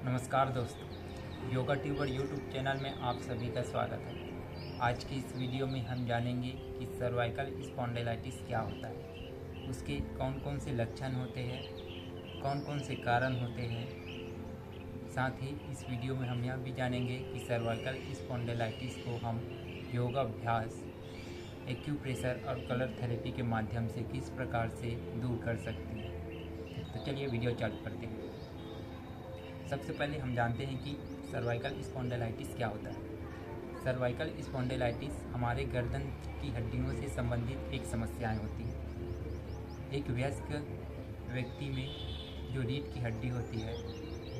नमस्कार दोस्तों, yoga tuber YouTube channel में आप सभी का स्वागत है। आज की इस वीडियो में हम जानेंगे कि सर्वाइकल स्पॉन्डिलाइटिस क्या होता है, उसके कौन कौन से लक्षण होते हैं, कौन कौन से कारण होते हैं। साथ ही इस वीडियो में हम यह भी जानेंगे कि सर्वाइकल स्पॉन्डिलाइटिस को हम योगाभ्यास, एक्यूप्रेशर और कलर थेरेपी के माध्यम से किस प्रकार से दूर कर सकते हैं। तो चलिए वीडियो चालू करते हैं। सबसे पहले हम जानते हैं कि सर्वाइकल स्पॉन्डिलाइटिस क्या होता है। सर्वाइकल स्पॉन्डिलाइटिस हमारे गर्दन की हड्डियों से संबंधित एक समस्याएं होती हैं। एक वयस्क व्यक्ति में जो रीढ़ की हड्डी होती है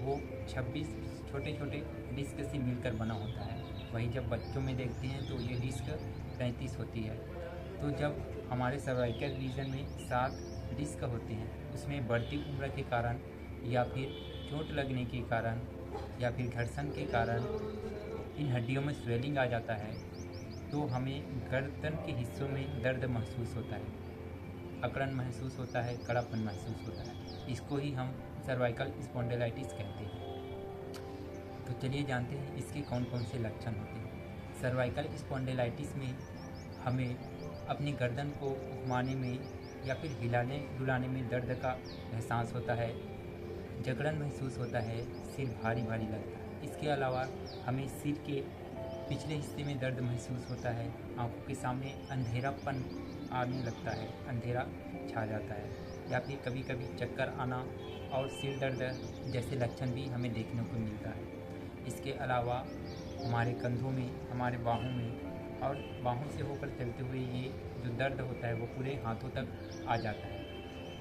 वो 26 छोटे छोटे डिस्क से मिलकर बना होता है। वहीं जब बच्चों में देखते हैं तो ये डिस्क 33 होती है। तो जब हमारे सर्वाइकल रीजन में 7 डिस्क होते हैं, उसमें बढ़ती उम्र के कारण या फिर चोट लगने के कारण या फिर घर्षण के कारण इन हड्डियों में स्वेलिंग आ जाता है, तो हमें गर्दन के हिस्सों में दर्द महसूस होता है, अकड़न महसूस होता है, कड़ापन महसूस होता है। इसको ही हम सर्वाइकल स्पॉन्डिलाइटिस कहते हैं। तो चलिए जानते हैं इसके कौन कौन से लक्षण होते हैं। सर्वाइकल स्पॉन्डिलाइटिस में हमें अपनी गर्दन को घुमाने में या फिर हिलाने डुलाने में दर्द का एहसास होता है, जकड़न महसूस होता है, सिर भारी भारी लगता है। इसके अलावा हमें सिर के पिछले हिस्से में दर्द महसूस होता है, आंखों के सामने अंधेरापन आने लगता है, अंधेरा छा जाता है, या फिर कभी कभी चक्कर आना और सिर दर्द जैसे लक्षण भी हमें देखने को मिलता है। इसके अलावा हमारे कंधों में, हमारे बाहों में और बाहों से होकर चलते हुए ये जो दर्द होता है वो पूरे हाथों तक आ जाता है।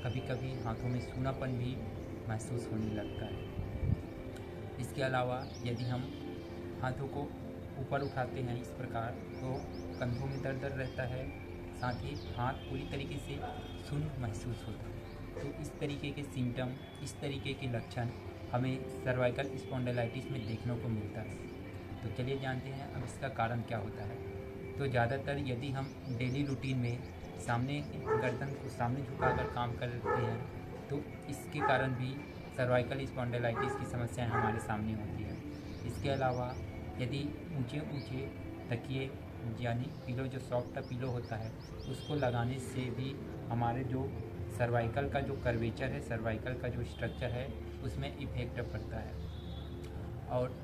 कभी कभी हाथों में सूनापन भी महसूस होने लगता है। इसके अलावा यदि हम हाथों को ऊपर उठाते हैं इस प्रकार तो कंधों में दर्द रहता है, साथ ही हाथ पूरी तरीके से सुन्न महसूस होता है। तो इस तरीके के सिम्टम, इस तरीके के लक्षण हमें सर्वाइकल स्पॉन्डिलाइटिस में देखने को मिलता है। तो चलिए जानते हैं अब इसका कारण क्या होता है। तो ज़्यादातर यदि हम डेली रूटीन में सामने गर्दन को सामने झुकाकर काम करते हैं तो इसके कारण भी सर्वाइकल स्पॉन्डिलाइटिस की समस्याएं हमारे सामने होती है। इसके अलावा यदि ऊंचे ऊंचे तकिए यानी पिलो, जो सॉफ्ट पिलो होता है, उसको लगाने से भी हमारे जो सर्वाइकल का जो कर्वेचर है, सर्वाइकल का जो स्ट्रक्चर है, उसमें इफेक्ट पड़ता है। और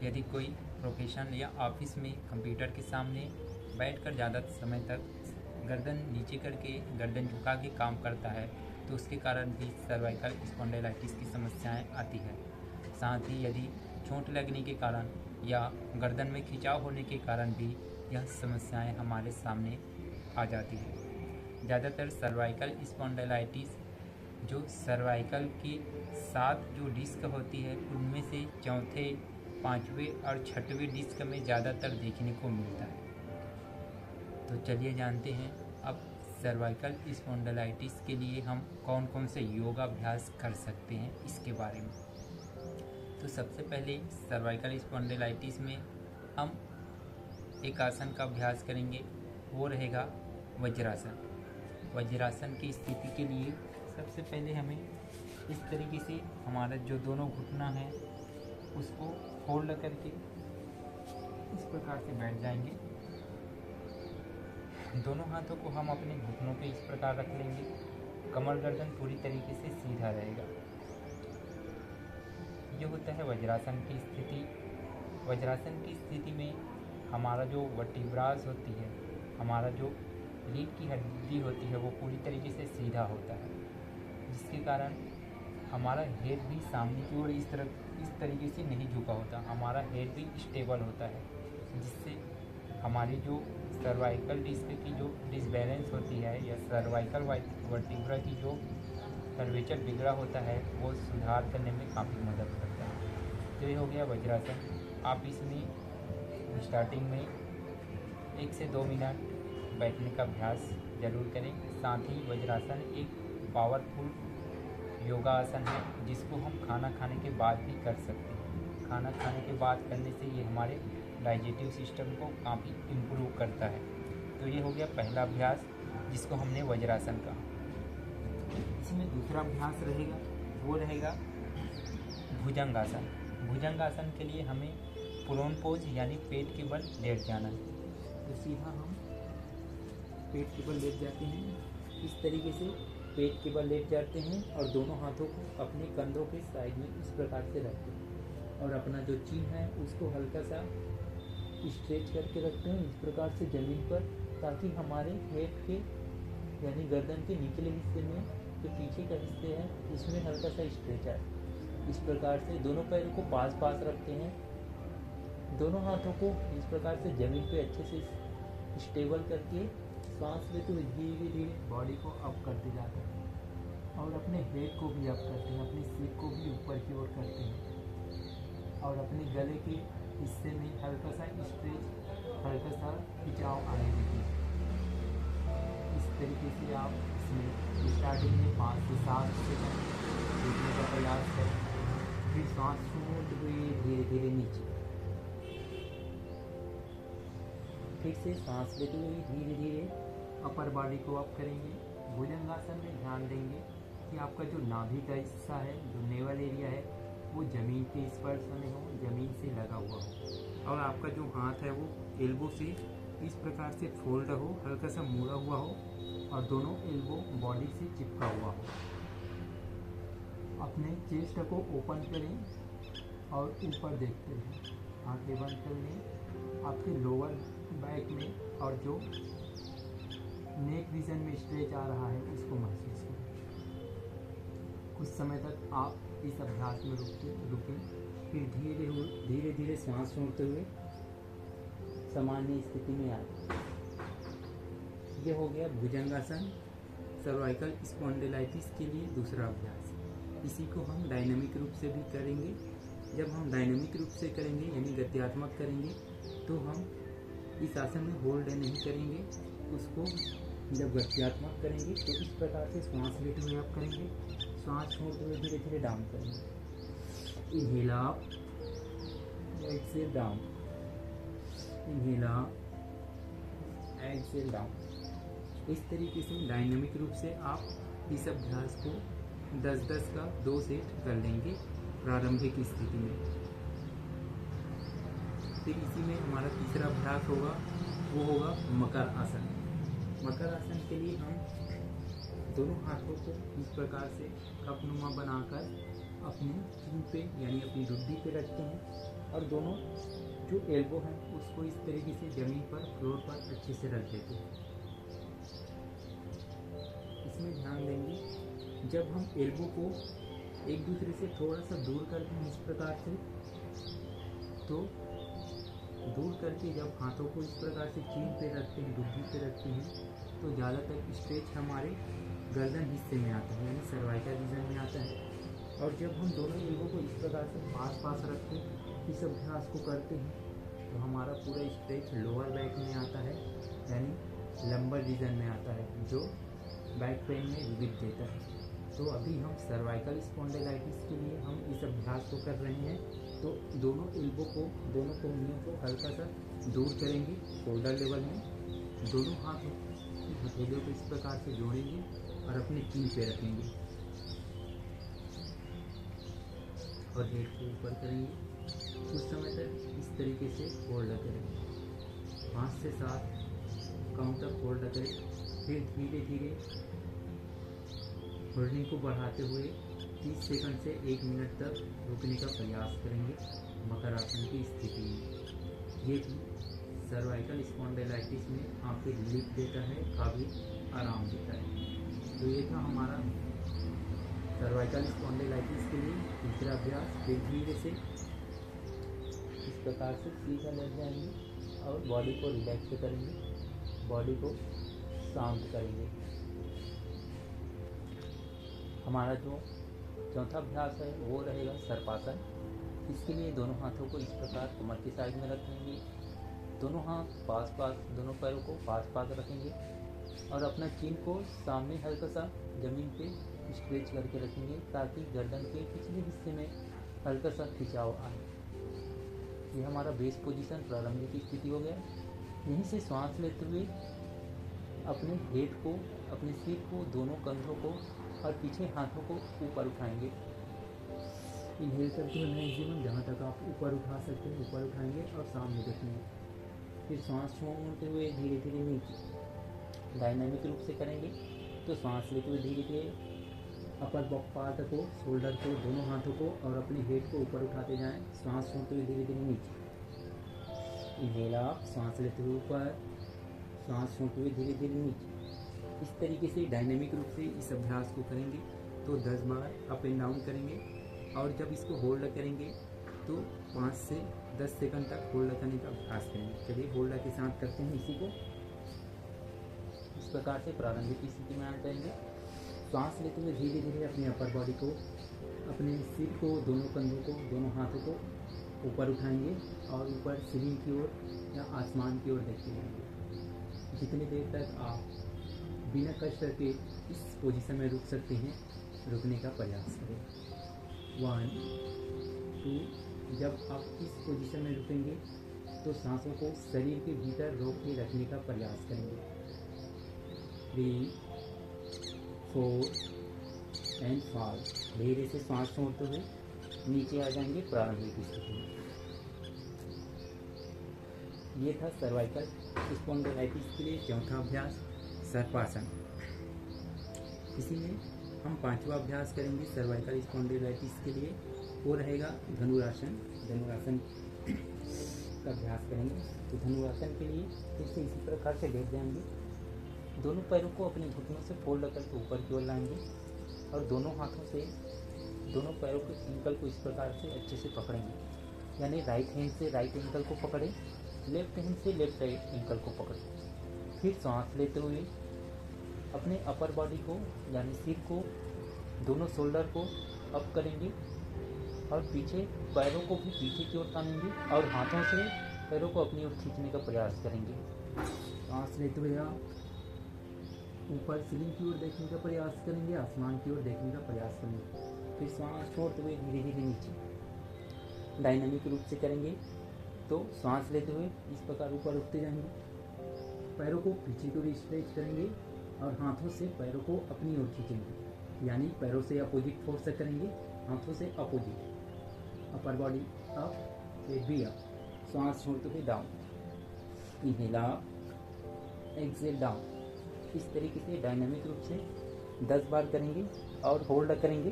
यदि कोई प्रोफेशन या ऑफिस में कंप्यूटर के सामने बैठकर ज़्यादा समय तक गर्दन नीचे करके, गर्दन झुका के काम करता है तो उसके कारण भी सर्वाइकल स्पॉन्डिलाइटिस की समस्याएं आती है। साथ ही यदि चोट लगने के कारण या गर्दन में खिंचाव होने के कारण भी यह समस्याएं हमारे सामने आ जाती हैं। ज़्यादातर सर्वाइकल स्पॉन्डिलाइटिस जो सर्वाइकल के 7 जो डिस्क होती है उनमें से चौथे, 5वें और 6वें डिस्क में ज़्यादातर देखने को मिलता है। तो चलिए जानते हैं अब सर्वाइकल स्पॉन्डिलाइटिस के लिए हम कौन कौन से योगाभ्यास कर सकते हैं इसके बारे में। तो सबसे पहले सर्वाइकल स्पॉन्डिलाइटिस में हम एक आसन का अभ्यास करेंगे, वो रहेगा वज्रासन। वज्रासन की स्थिति के लिए सबसे पहले हमें इस तरीके से हमारा जो दोनों घुटना है उसको फोल्ड करके इस प्रकार से बैठ जाएंगे। दोनों हाथों को हम अपने घुटनों पे इस प्रकार रख लेंगे। कमर गर्दन पूरी तरीके से सीधा रहेगा। ये होता है वज्रासन की स्थिति। वज्रासन की स्थिति में हमारा जो वर्टिब्रास होती है, हमारा जो रीढ़ की हड्डी होती है, वो पूरी तरीके से सीधा होता है, जिसके कारण हमारा हेड भी सामने की ओर इस तरीके से नहीं झुका होता। हमारा हेड भी स्टेबल होता है, जिससे हमारी जो सर्वाइकल डिस्क की जो डिसबैलेंस होती है या सर्वाइकल वर्टिब्रा की जो कर्वेचर बिगड़ा होता है वो सुधार करने में काफ़ी मदद करता है। तो ये हो गया वज्रासन। आप इसमें स्टार्टिंग में 1 से 2 मिनट बैठने का अभ्यास ज़रूर करें। साथ ही वज्रासन एक पावरफुल योगा आसन है जिसको हम खाना खाने के बाद भी कर सकते हैं। खाना खाने के बाद करने से ये हमारे डाइजेटिव सिस्टम को काफ़ी इम्प्रूव करता है। तो ये हो गया पहला अभ्यास जिसको हमने वज्रासन कहा। इसमें दूसरा अभ्यास रहेगा, वो रहेगा भुजंगासन। भुजंगासन के लिए हमें प्रोन पोज यानी पेट के बल लेट जाना है। तो सीधा हम पेट के बल लेट जाते हैं। इस तरीके से पेट के बल लेट जाते हैं और दोनों हाथों को अपने कंधों के साइड में इस प्रकार से रखते हैं और अपना जो चिन है उसको हल्का सा स्ट्रेच करके रखते हैं इस प्रकार से ज़मीन पर, ताकि हमारे हेड के यानी गर्दन के निचले हिस्से में जो पीछे का हिस्से है उसमें हल्का सा स्ट्रेच आए। इस प्रकार से दोनों पैरों को पास पास रखते हैं, दोनों हाथों को इस प्रकार से ज़मीन पे अच्छे से स्टेबल करके सांस लेते हुए धीरे धीरे बॉडी को अप करते जाते हैं और अपने हेड को भी अप करते हैं, अपनी सिर को भी ऊपर की ओर करते हैं और अपने गले के हिस्से में हल्का सा स्ट्रेच, हल्का सा खिंचाव आने देते हैं। इस तरीके से आप इसमें स्टार्टिंग में 5 से 7 सेकंड देखने का प्रयास करें, फिर सांस छोड़ते हुए धीरे धीरे नीचे, फिर से सांस लेते हुए धीरे धीरे अपर बॉडी को अप करेंगे। भुजंगासन में ध्यान देंगे कि आपका जो नाभि का हिस्सा है, जो नेवल एरिया है, वो ज़मीन के स्पर्श में हो, ज़मीन से लगा हुआ हो और आपका जो हाथ है वो एल्बो से इस प्रकार से फोल्ड हो, हल्का सा मुड़ा हुआ हो और दोनों एल्बो बॉडी से चिपका हुआ हो। अपने चेस्ट को ओपन करें और ऊपर देखते रहें, आंखें बंद कर लें। आपके लोअर बैक में और जो नेक रीजन में स्ट्रेच आ रहा है उसको महसूस करें। कुछ समय तक आप इस अभ्यास में रुकें, फिर धीरे धीरे सांस छोड़ते हुए सामान्य स्थिति में आए। ये हो गया भुजंगासन सर्वाइकल स्पॉन्डिलाइटिस के लिए दूसरा अभ्यास। इसी को हम डायनामिक रूप से भी करेंगे। जब हम डायनामिक रूप से करेंगे यानी गत्यात्मक करेंगे तो हम इस आसन में होल्ड नहीं करेंगे, उसको जब गत्यात्मक करेंगे तो इस प्रकार से सांस लेते हुए आप करेंगे, सांस छोड़ते हुए धीरे धीरे डाउन करेंगे। Inhale up, exhale down, inhale up, exhale down. इस तरीके से डायनामिक रूप से आप इस अभ्यास को 10-10 का 2 सेट कर लेंगे प्रारंभिक स्थिति में। फिर इसी में हमारा तीसरा अभ्यास होगा, वो होगा मकर आसन। मकर आसन के लिए हम दोनों हाथों को इस प्रकार से कपनुमा बनाकर अपनी चिन पे यानी अपनी रुड्डी पे रखते हैं और दोनों जो एल्बो हैं उसको इस तरीके से ज़मीन पर, फ्लोर पर अच्छे से रख देते हैं। इसमें ध्यान देंगे जब हम एल्बो को एक दूसरे से थोड़ा सा दूर करते हैं इस प्रकार से, तो दूर करके जब हाथों को इस प्रकार से चिन पे रखते हैं, रुड्डी पे रखते हैं, तो ज़्यादातर स्ट्रेच हमारे गर्दन हिस्से में आता है यानी सर्वाइकल रीजन में आता है। और जब हम दोनों एल्बो को इस प्रकार से पास पास रख के इस अभ्यास को करते हैं तो हमारा पूरा स्ट्रेच लोअर बैक में आता है यानी लंबर रीजन में आता है, जो बैक पेन में रिलीफ देता है। तो अभी हम सर्वाइकल स्पॉन्डिलाइटिस के लिए हम इस अभ्यास को कर रहे हैं। तो दोनों एल्बो को, दोनों कोहनियों को हल्का सा दूर करेंगे शोल्डर लेवल में, दोनों हाथों हथेलियों को इस प्रकार से जोड़ेंगे और अपने चिन पे रखेंगे और हेड को ऊपर करेंगे। कुछ समय तक इस तरीके से होल्ड करेंगे, 5 से 7 काउंट तक होल्ड करें। फिर धीरे धीरे होल्डिंग को बढ़ाते हुए 30 सेकंड से 1 मिनट तक रुकने का प्रयास करेंगे मकर आसन की स्थिति में। ये भी सर्वाइकल स्पॉन्डिलाइटिस में आपको रिलीफ देता है, काफ़ी आराम देता है। तो ये था हमारा सर्वाइकल स्पॉन्डिलाइटिस के लिए तीसरा अभ्यास। फिर धीरे से इस प्रकार से सीधा लेट जाएंगे और बॉडी को रिलैक्स करेंगे, बॉडी को शांत करेंगे। हमारा जो चौथा अभ्यास है वो रहेगा सर्पासन। इसके लिए दोनों हाथों को इस प्रकार कमर की साइड में रखेंगे, दोनों हाथ पास पास, दोनों पैरों को पास पास रखेंगे और अपना चिन को सामने हल्का सा ज़मीन पे स्ट्रेच करके रखेंगे ताकि गर्दन के पिछले हिस्से में हल्का सा खिंचाव आए। ये हमारा बेस पोजीशन प्रारंभिक स्थिति हो गया। यहीं से सांस लेते हुए अपने हेड को, अपने सिर को, दोनों कंधों को और पीछे हाथों को ऊपर उठाएंगे इनहेल करते हुए मैक्सिमम जहाँ तक आप ऊपर उठा सकते हैं ऊपर उठाएंगे और सामने रखेंगे। फिर सांस छोड़ते हुए धीरे धीरे नीचे डायनामिक रूप से करेंगे। तो सांस लेते हुए धीरे धीरे अपर पार्ट को, शोल्डर को, दोनों हाथों को और अपने हेड को ऊपर उठाते जाएं। सांस छोड़ते हुए धीरे धीरे नीचे। इनहेल आप, सांस लेते हुए ऊपर, सांस छोड़ते हुए धीरे धीरे नीचे। इस तरीके से डायनेमिक रूप से इस अभ्यास को करेंगे तो 10 बार अप एंड डाउन करेंगे। और जब इसको होल्ड करेंगे तो 5 से 10 सेकंड तक होल्ड करने का अभ्यास करेंगे। चलिए होल्डर के साथ करते हैं इसी को। इस प्रकार से प्रारंभिक स्थिति में आ जाएंगे। सांस लेते हुए धीरे धीरे अपने अपर बॉडी को, अपने सिर को, दोनों कंधों को, दोनों हाथों को ऊपर उठाएंगे और ऊपर सीलिंग की ओर या आसमान की ओर देखते रहेंगे। जितनी देर तक आप बिना कष्ट करके इस पोजीशन में रुक सकते हैं, रुकने का प्रयास करें। 1 2। जब आप इस पोजीशन में रुकेंगे तो सांसों को शरीर के भीतर रोक के रखने का प्रयास करेंगे। 3 4 एंड 5। धीरे से सांस छोड़ते हुए नीचे आ जाएंगे प्रारंभिक स्थिति में। ये था सर्वाइकल स्पॉन्डिलाइटिस के लिए चौथा अभ्यास, सर्पासन। इसी में हम पांचवा अभ्यास करेंगे सर्वाइकल स्पॉन्डिलाइटिस के लिए, वो रहेगा धनुरासन। धनुरासन का अभ्यास करेंगे। तो धनुरासन के लिए फिर से इसी प्रकार से लेट जाएंगे। दोनों पैरों को अपने घुटनों से फोल्ड करके ऊपर की ओर लाएंगे और दोनों हाथों से दोनों पैरों के एंकल को इस प्रकार से अच्छे से पकड़ेंगे। यानी राइट हैंड से राइट एंकल को पकड़ें, लेफ्ट हैंड से लेफ्ट एंकल को पकड़ें। फिर सांस लेते हुए अपने अपर बॉडी को यानी सिर को, दोनों शोल्डर को अप करेंगे और पीछे पैरों को भी पीछे की ओर तानेंगे और हाथों से पैरों को अपनी ओर खींचने का प्रयास करेंगे। सांस लेते हुए आप ऊपर सीलिंग की ओर देखने का प्रयास करेंगे, आसमान की ओर देखने का प्रयास करेंगे। फिर सांस छोड़ते हुए धीरे धीरे नीचे डायनामिक रूप से करेंगे। तो सांस लेते हुए इस प्रकार ऊपर उठते जाएंगे, पैरों को पीछे की ओर स्ट्रेच करेंगे और हाथों से पैरों को अपनी ओर खींचेंगे। यानी पैरों से अपोजिट फोर्स से करेंगे, हाथों से अपोजिट। अपर बॉडी अप, फिर भी अप। सांस छोड़ते हुए down, inhale up, exhale down. इस तरीके से डायनामिक रूप से 10 बार करेंगे और होल्ड करेंगे।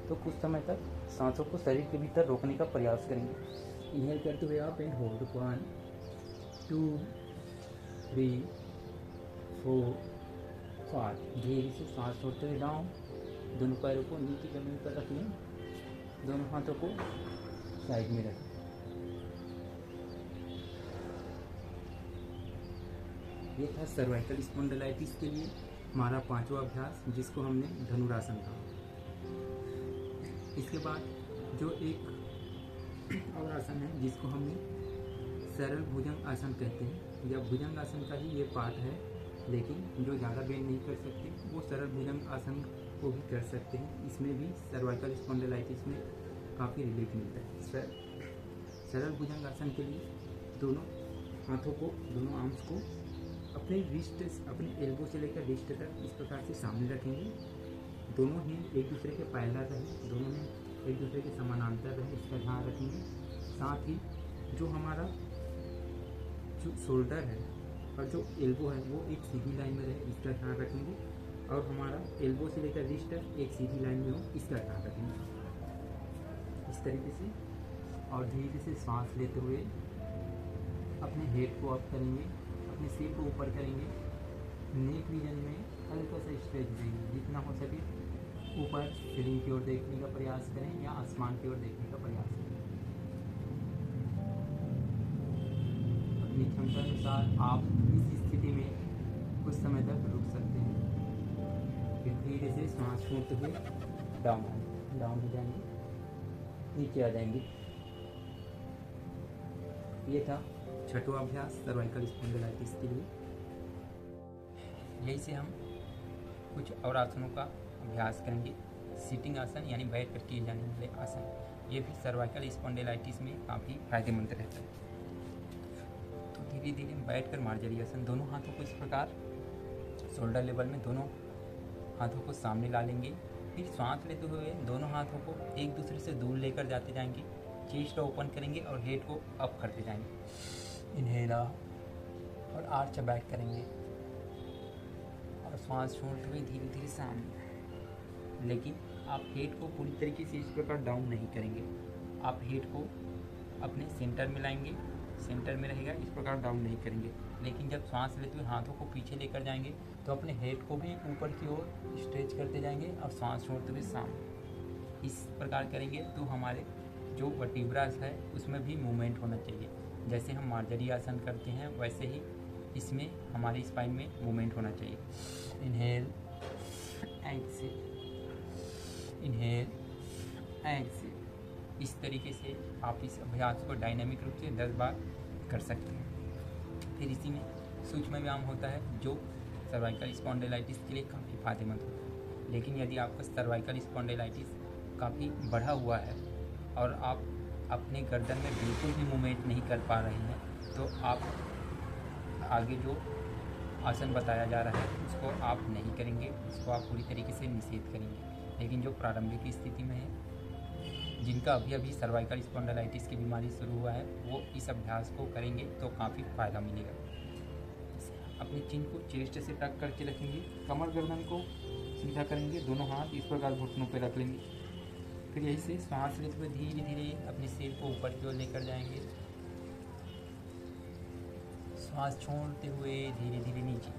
तो कुछ समय तक सांसों को शरीर के भीतर रोकने का प्रयास करेंगे। इनहेल करते हुए आप एंड होल्ड 1 2 3 4 5। धीरे से सांस छोड़ते हुए डाउन। दोनों पैरों को नीचे जमीन पर रख लें, दोनों हाथों को साइड में रखें। ये था सर्वाइकल स्पॉन्डिलाइटिस के लिए हमारा पांचवा अभ्यास, जिसको हमने धनुरासन कहा। इसके बाद जो एक और आसन है जिसको हमने सरल भुजंग आसन कहते हैं, या भुजंग आसन का ही ये पार्ट है, लेकिन जो ज़्यादा बेंड नहीं कर सकते वो सरल भुजंग आसन को भी कर सकते हैं। इसमें भी सर्वाइकल स्पॉन्डिलाइटिस में काफ़ी रिलीफ मिलता है। सरल भुजंग आसन के लिए दोनों हाथों को, दोनों आर्म्स को अपने रिस्ट, अपने एल्बो से लेकर रिस्ट तक इस प्रकार से सामने रखेंगे। दोनों हैंड एक दूसरे के पैरेलल रहें, दोनों हैंड एक दूसरे के समानांतर रहें, इसका ध्यान रखेंगे। साथ ही जो हमारा जो शोल्डर है और जो एल्बो है वो एक सीधी लाइन में रहे, इसका ध्यान रखेंगे। और हमारा एल्बो से लेकर रिस्ट एक सीधी लाइन में हो, इसका ध्यान रखेंगे। इस तरीके से और धीरे से सांस लेते हुए अपने हेड को अप करेंगे, अपने सिर को ऊपर करेंगे, नेक रीजन में हल्का सा स्ट्रेच देंगे। जितना हो सके ऊपर सीलिंग की ओर देखने का प्रयास करें या आसमान की ओर देखने का प्रयास करें। अपनी क्षमता अनुसार आप इस स्थिति में कुछ समय तक रुक सकते हैं। फिर धीरे से सांस छोड़ते हुए डाउन हो जाएंगे, नीचे आ जाएंगे। ये था छठवां अभ्यास सर्वाइकल स्पॉन्डिलाइटिस के लिए। यही से हम कुछ और आसनों का अभ्यास करेंगे। सीटिंग आसन यानी बैठ कर किए जाने वाले आसन, ये भी सर्वाइकल स्पॉन्डिलाइटिस में काफ़ी फायदेमंद रहता है। तो धीरे धीरे बैठ कर मार्जरी आसन, दोनों हाथों को इस प्रकार शोल्डर लेवल में दोनों हाथों को सामने ला लेंगे फिर सांस लेते हुए दोनों हाथों को एक दूसरे से दूर लेकर जाते जाएंगे, चेस्ट ओपन करेंगे और हेड को अप करते जाएंगे। इनहेल और आर्च बैक करेंगे और सांस छोड़ते हुए धीरे धीरे सामने। लेकिन आप हेड को पूरी तरीके से इस प्रकार डाउन नहीं करेंगे, आप हेड को अपने सेंटर में लाएंगे, सेंटर में रहेगा, इस प्रकार डाउन नहीं करेंगे। लेकिन जब सांस लेते हुए हाथों को पीछे लेकर जाएंगे तो अपने हेड को भी ऊपर की ओर स्ट्रेच करते जाएंगे और सांस छोड़ते हुए सामने। इस प्रकार करेंगे तो हमारे जो वर्टिब्रास है उसमें भी मूवमेंट होना चाहिए। जैसे हम मार्जरी आसन करते हैं वैसे ही इसमें हमारे स्पाइन में मूवमेंट होना चाहिए। Inhale, exhale, inhale, exhale. इस तरीके से आप इस अभ्यास को डायनामिक रूप से 10 बार कर सकते हैं। फिर इसी में सूक्ष्म व्यायाम होता है जो सर्वाइकल स्पॉन्डिलाइटिस के लिए काफ़ी फायदेमंद होता है। लेकिन यदि आपका सर्वाइकल स्पॉन्डिलाइटिस काफ़ी बढ़ा हुआ है और आप अपने गर्दन में बिल्कुल भी मूवमेंट नहीं कर पा रहे हैं तो आप आगे जो आसन बताया जा रहा है उसको आप नहीं करेंगे, उसको आप पूरी तरीके से निषेध करेंगे। लेकिन जो प्रारंभिक स्थिति में है, जिनका अभी अभी सर्वाइकल स्पॉन्डिलाइटिस की बीमारी शुरू हुआ है, वो इस अभ्यास को करेंगे तो काफ़ी फ़ायदा मिलेगा। अपने चिन को चेस्ट से टक करके रखेंगे, कमर गर्दन को सीधा करेंगे, दोनों हाथ इस प्रकार घुटनों पर रख लेंगे। फिर यही से सांस लेते हुए धीरे धीरे अपने सिर को ऊपर की ओर लेकर जाएंगे, सांस छोड़ते हुए धीरे धीरे नीचे,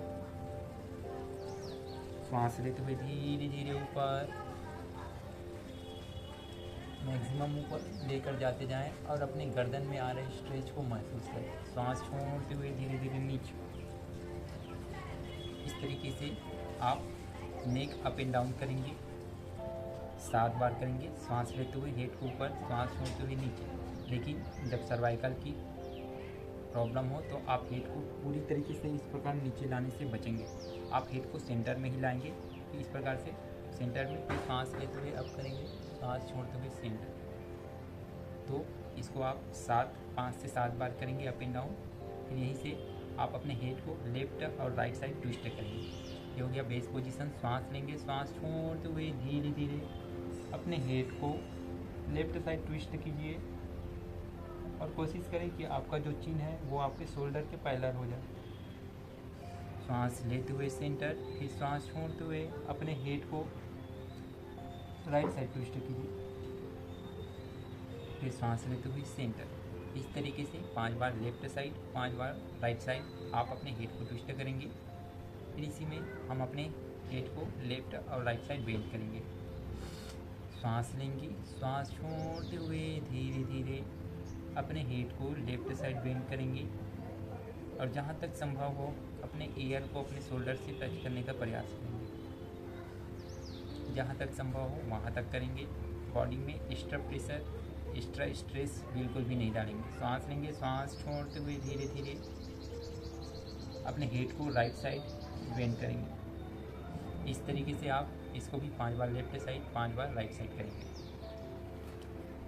सांस लेते हुए धीरे धीरे ऊपर, मैक्सिमम ऊपर लेकर जाते जाएं और अपने गर्दन में आ रहे स्ट्रेच को महसूस करें। सांस छोड़ते हुए धीरे धीरे नीचे। इस तरीके से आप नेक अप एंड डाउन करेंगे, 7 बार करेंगे। सांस लेते हुए हेड को ऊपर, सांस छोड़ते हुए नीचे। लेकिन जब सर्वाइकल की प्रॉब्लम हो तो आप हेड को पूरी तरीके से इस प्रकार नीचे लाने से बचेंगे। आप हेड को सेंटर में ही लाएंगे, इस प्रकार से सेंटर में। फिर सांस लेते हुए अप करेंगे, सांस छोड़ते हुए सेंटर। तो इसको आप 5 से 7 बार करेंगे अप एंड डाउन। फिर यहीं से आप अपने हेड को लेफ्ट और राइट साइड ट्विस्ट करेंगे। ये हो गया बेस पोजीशन। सांस लेंगे, सांस छोड़ते हुए धीरे धीरे अपने हेड को लेफ्ट साइड ट्विस्ट कीजिए और कोशिश करें कि आपका जो चिन है वो आपके शोल्डर के पैरेलल हो जाए। सांस लेते हुए सेंटर, फिर सांस छोड़ते हुए अपने हेड को राइट साइड ट्विस्ट कीजिए, फिर सांस लेते हुए सेंटर। इस तरीके से 5 बार लेफ्ट साइड, 5 बार राइट साइड आप अपने हेड को ट्विस्ट करेंगे। फिर इसी में हम अपने हेड को लेफ्ट और राइट साइड बेंड करेंगे। सांस लेंगे, सांस छोड़ते हुए धीरे धीरे अपने हेड को लेफ्ट साइड बेंड करेंगे और जहाँ तक संभव हो अपने ईयर को अपने शोल्डर से टच करने का प्रयास करेंगे। जहाँ तक संभव हो वहाँ तक करेंगे। बॉडी में एक्स्ट्रा प्रेशर, एक्स्ट्रा स्ट्रेस बिल्कुल भी नहीं डालेंगे। सांस लेंगे, सांस छोड़ते हुए धीरे धीरे अपने हेड को राइट साइड बेंड करेंगे। इस तरीके से आप इसको भी 5 बार लेफ्ट साइड, 5 बार राइट साइड करेंगे।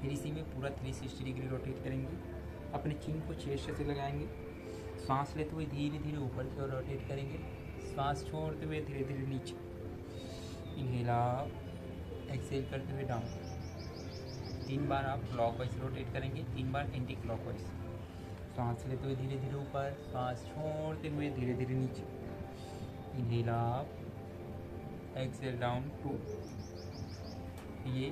फिर इसी में पूरा 360 डिग्री रोटेट करेंगे। अपने चिन को चेस्ट से लगाएंगे, सांस लेते हुए धीरे धीरे ऊपर की ओर रोटेट करेंगे, सांस छोड़ते हुए धीरे धीरे नीचे। इनहेल अप, एक्सेल करते हुए डाउन। 3 बार आप क्लॉकवाइज रोटेट करेंगे, 3 बार एंटी क्लॉकवाइज। सांस लेते हुए धीरे धीरे ऊपर, सांस छोड़ते हुए धीरे धीरे नीचे। Inhale up, exhale down 2। ये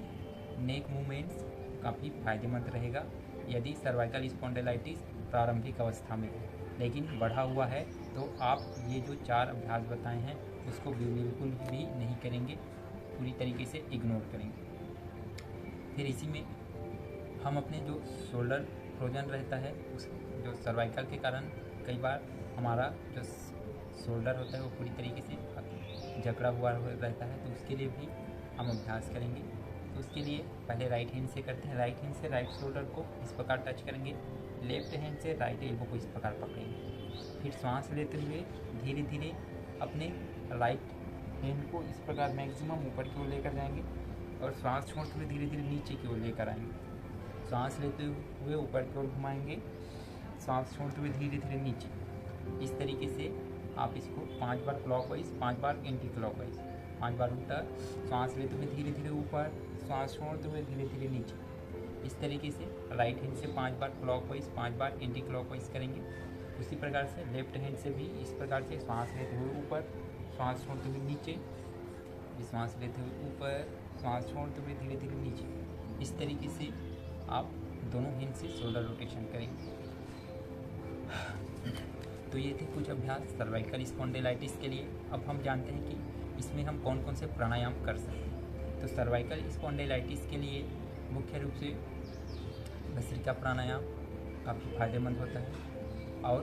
नेक मूवमेंट्स काफ़ी फायदेमंद रहेगा यदि सर्वाइकल स्पॉन्डिलाइटिस प्रारंभिक अवस्था में हो। लेकिन बढ़ा हुआ है तो आप ये जो 4 अभ्यास बताए हैं उसको बिल्कुल भी नहीं करेंगे, पूरी तरीके से इग्नोर करेंगे। फिर इसी में हम अपने जो शोल्डर फ्रोजन रहता है, उस जो सर्वाइकल के कारण कई बार हमारा जो शोल्डर होता है वो पूरी तरीके से जकड़ा हुआ रहता है, तो उसके लिए भी हम अभ्यास करेंगे। तो उसके लिए पहले राइट हैंड से करते हैं। राइट हैंड से राइट शोल्डर को इस प्रकार टच करेंगे, लेफ्ट हैंड से राइट एल्बो को इस प्रकार पकड़ेंगे। फिर सांस लेते हुए धीरे धीरे अपने राइट हैंड को इस प्रकार मैक्सिमम ऊपर की ओर लेकर जाएंगे और सांस छोड़ते हुए धीरे धीरे नीचे की ओर लेकर आएंगे। सांस लेते हुए ऊपर की ओर घुमाएंगे, सांस छोड़ते हुए धीरे धीरे नीचे। इस तरीके से आप इसको 5 बार क्लॉकवाइज, 5 बार एंटी क्लॉकवाइज। 5 बार उल्टा, सांस लेते हुए धीरे धीरे ऊपर, सांस छोड़ते हुए धीरे धीरे नीचे। इस तरीके से राइट हैंड से 5 बार क्लॉकवाइज, 5 बार एंटी क्लॉकवाइज करेंगे। उसी प्रकार से लेफ्ट हैंड से भी इस प्रकार से सांस लेते हुए ऊपर, सांस छोड़ते हुए नीचे, सांस लेते हुए ऊपर, सांस छोड़ते हुए धीरे धीरे नीचे। इस तरीके से आप दोनों हैंड से शोल्डर रोटेशन करेंगे। तो ये थे कुछ अभ्यास सर्वाइकल स्पॉन्डिलाइटिस के लिए। अब हम जानते हैं कि इसमें हम कौन कौन से प्राणायाम कर सकते हैं। तो सर्वाइकल स्पॉन्डिलाइटिस के लिए मुख्य रूप से भस्त्रिका प्राणायाम काफ़ी फायदेमंद होता है और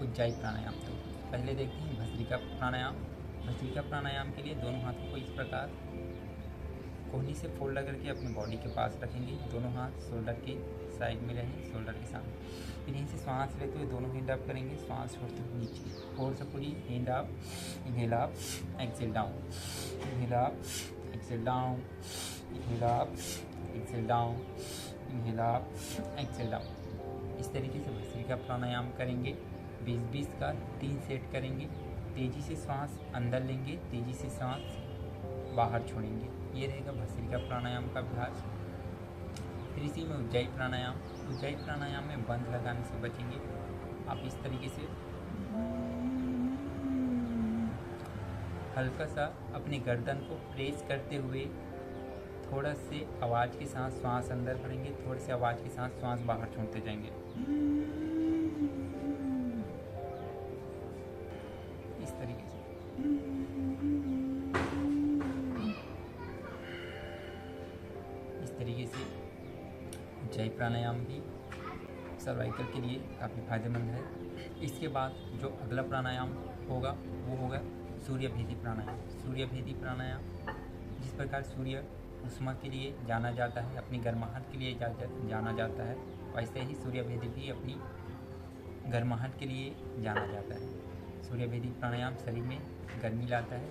उज्जाई प्राणायाम। तो पहले देखते हैं भस्त्रिका प्राणायाम। भस्त्रिका प्राणायाम के लिए दोनों हाथों को इस प्रकार कोहनी से फोल्ड करके अपने बॉडी के पास रखेंगे। दोनों हाथ शोल्डर के साइड में रहें, शोल्डर के सामने। फिर यहीं से सांस लेते हुए दोनों हैंड अप करेंगे, सांस छोड़ते हुए नीचे। Forcefully hand up, inhale up, exhale down, inhale up, exhale down, inhale up, exhale down, inhale up, exhale down. इस तरीके से भस्त्रिका प्राणायाम करेंगे। 20-20 का 3 सेट करेंगे। तेज़ी से सांस अंदर लेंगे, तेज़ी से सांस बाहर छोड़ेंगे। ये रहेगा भस्त्रिका प्राणायाम का अभ्यास। फिर इसी में उज्जाई प्राणायाम। उज्जाई प्राणायाम में बंद लगाने से बचेंगे। आप इस तरीके से हल्का सा अपने गर्दन को प्रेस करते हुए थोड़ा से आवाज़ के साथ सांस अंदर भरेंगे, थोड़े से आवाज़ के साथ सांस बाहर छोड़ते जाएंगे। इस तरीके से उज्जाई प्राणायाम भी सर्वाइकल के लिए काफ़ी फायदेमंद है। इसके बाद जो अगला प्राणायाम होगा वो होगा सूर्यभेदी प्राणायाम। सूर्यभेदी प्राणायाम जिस प्रकार सूर्य उष्मा के लिए जाना जाता है, अपनी गर्माहट के लिए जाना जाता है, वैसे ही सूर्यभेदी भी अपनी गर्माहट के लिए जाना जाता है। सूर्यभेदी प्राणायाम शरीर में गर्मी लाता है,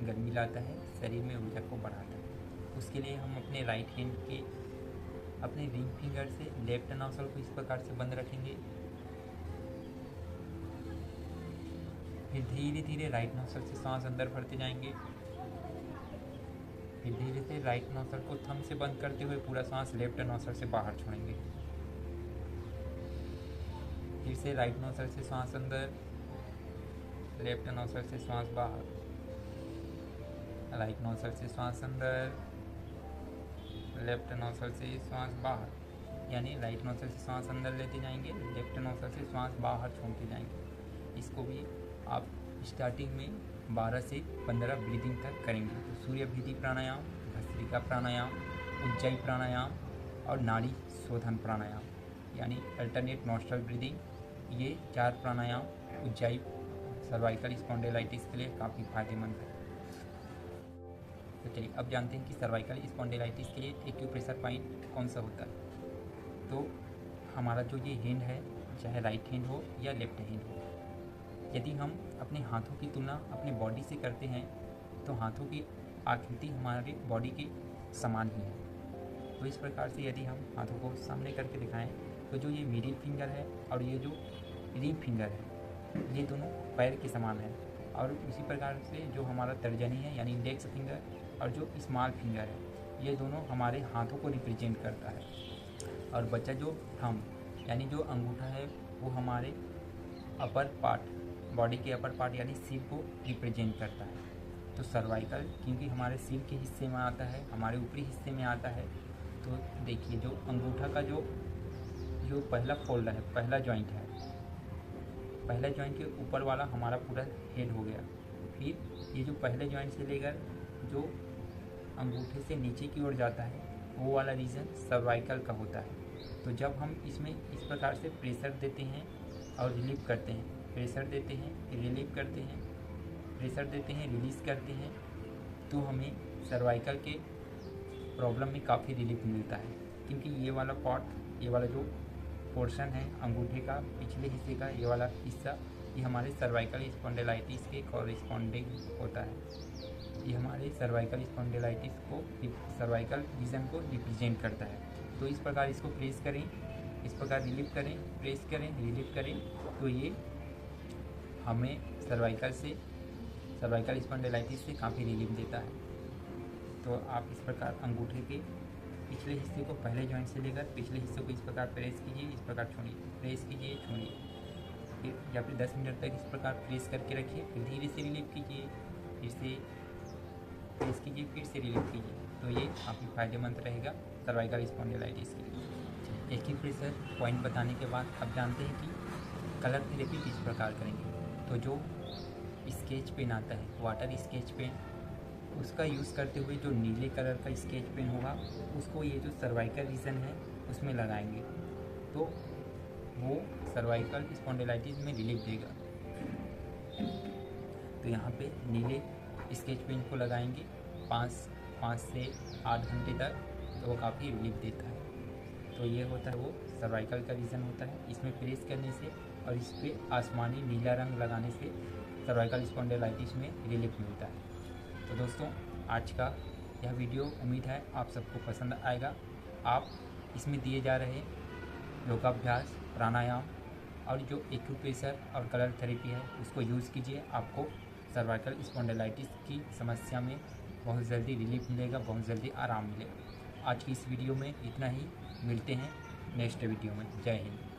गर्मी लाता है, शरीर में ऊर्जा को बढ़ाता है। उसके लिए हम अपने राइट हैंड के अपने रिंग फिंगर से लेफ्ट नॉस्ट्रल को इस प्रकार से बंद रखेंगे। फिर धीरे धीरे राइट नॉस्ट्रल से सांस अंदर भरते जाएंगे। फिर धीरे से राइट नॉस्ट्रल को थंब से बंद करते हुए पूरा सांस लेफ्ट नॉस्ट्रल से बाहर छोड़ेंगे। फिर से राइट नॉस्ट्रल से सांस अंदर, लेफ्ट नॉस्ट्रल से सांस बाहर, राइट नॉस्ट्रल से सांस अंदर, लेफ्ट नॉस्ट्रल से सांस बाहर। यानी राइट नॉस्ट्रल से सांस अंदर लेते जाएंगे, लेफ्ट नॉस्ट्रल से सांस बाहर छोड़ते जाएंगे। इसको भी आप स्टार्टिंग में 12 से 15 ब्रीदिंग तक करेंगे। तो सूर्यभेदी प्राणायाम, भस्त्रिका प्राणायाम, उज्जाई प्राणायाम और नाड़ी शोधन प्राणायाम यानी अल्टरनेट नॉस्ट्रल ब्रीदिंग, ये 4 प्राणायाम उज्जाई सर्वाइकल स्पॉन्डिलाइटिस के लिए काफ़ी फायदेमंद है। तो चलिए अब जानते हैं कि सर्वाइकल स्पॉन्डिलाइटिस के लिए एक्यूप्रेशर पॉइंट कौन सा होता है। तो हमारा जो ये हैंड है, चाहे राइट हैंड हो या लेफ्ट हैंड हो, यदि हम अपने हाथों की तुलना अपने बॉडी से करते हैं तो हाथों की आकृति हमारी बॉडी के समान ही है। तो इस प्रकार से यदि हम हाथों को सामने करके दिखाएं तो जो ये मिडिल फिंगर है और ये जो रिंग फिंगर है, ये दोनों पैर के समान है। और उसी प्रकार से जो हमारा तर्जनी है यानी इंडेक्स फिंगर और जो स्मॉल फिंगर है, ये दोनों हमारे हाथों को रिप्रेजेंट करता है। और बचा जो थंब यानी जो अंगूठा है वो हमारे अपर पार्ट, बॉडी के अपर पार्ट यानी सिर को रिप्रेजेंट करता है। तो सर्वाइकल क्योंकि हमारे सिर के हिस्से में आता है, हमारे ऊपरी हिस्से में आता है, तो देखिए जो अंगूठा का जो पहला फोल्डर है, पहला जॉइंट है, पहला जॉइंट के ऊपर वाला हमारा पूरा हेड हो गया। फिर ये जो पहले जॉइंट से लेकर जो अंगूठे से नीचे की ओर जाता है वो वाला रीजन सर्वाइकल का होता है। तो जब हम इसमें इस प्रकार से प्रेशर देते हैं और रिलीव करते हैं, प्रेशर देते हैं, रिलीव करते हैं, प्रेशर देते हैं, रिलीज़ करते हैं, तो हमें सर्वाइकल के प्रॉब्लम में काफ़ी रिलीफ मिलता है। क्योंकि ये वाला पार्ट, ये वाला जो पोर्शन है अंगूठे का पिछले हिस्से का, ये वाला हिस्सा, ये हमारे सर्वाइकल स्पॉन्डिलाइटिस के कॉरेस्पॉन्डिंग होता है। ये हमारे सर्वाइकल स्पॉन्डिलाइटिस को, सर्वाइकल रीजन को रिप्रेजेंट करता है। तो इस प्रकार इसको प्रेस करें, इस प्रकार रिलीव करें, प्रेस करें, रिलीव करें, तो ये हमें सर्वाइकल से सर्वाइकल स्पॉन्डिलाइटिस से काफ़ी रिलीफ देता है। तो आप इस प्रकार अंगूठे के पिछले हिस्से को पहले जॉइंट से लेकर पिछले हिस्से को इस प्रकार प्रेस कीजिए, इस प्रकार छोड़िए, प्रेस कीजिए, छोड़िए, फिर या फिर 10 मिनट तक इस प्रकार प्रेस करके रखिए, फिर धीरे से रिलीफ कीजिए, फिर से प्रेस कीजिए, फिर से रिलीफ कीजिए। तो ये काफ़ी फायदेमंद रहेगा सर्वाइकल स्पॉन्डिलाइटिस के लिए। एक्यूप्रेशर पॉइंट बताने के बाद अब जानते हैं कि कलर थेरेपी किस प्रकार करेंगे। तो जो स्केच पेन आता है, वाटर स्केच पेन, उसका यूज़ करते हुए जो नीले कलर का स्केच पेन होगा उसको ये जो सर्वाइकल रीजन है उसमें लगाएंगे तो वो सर्वाइकल स्पॉन्डिलाइटिस में रिलीफ देगा। तो यहाँ पे नीले स्केच पेन को लगाएंगे 5 से 8 घंटे तक, तो वो काफ़ी रिलीफ देता है। तो ये होता है वो सर्वाइकल का रीज़न होता है। इसमें प्रेस करने से और इस पर आसमानी नीला रंग लगाने से सर्वाइकल स्पॉन्डिलाइटिस में रिलीफ मिलता है। तो दोस्तों, आज का यह वीडियो उम्मीद है आप सबको पसंद आएगा। आप इसमें दिए जा रहे योगाभ्यास, प्राणायाम और जो एक्यूप्रेशर और कलर थेरेपी है उसको यूज़ कीजिए। आपको सर्वाइकल स्पॉन्डिलाइटिस की समस्या में बहुत जल्दी रिलीफ मिलेगा, बहुत जल्दी आराम मिलेगा। आज की इस वीडियो में इतना ही, मिलते हैं नेक्स्ट वीडियो में। जय हिंद।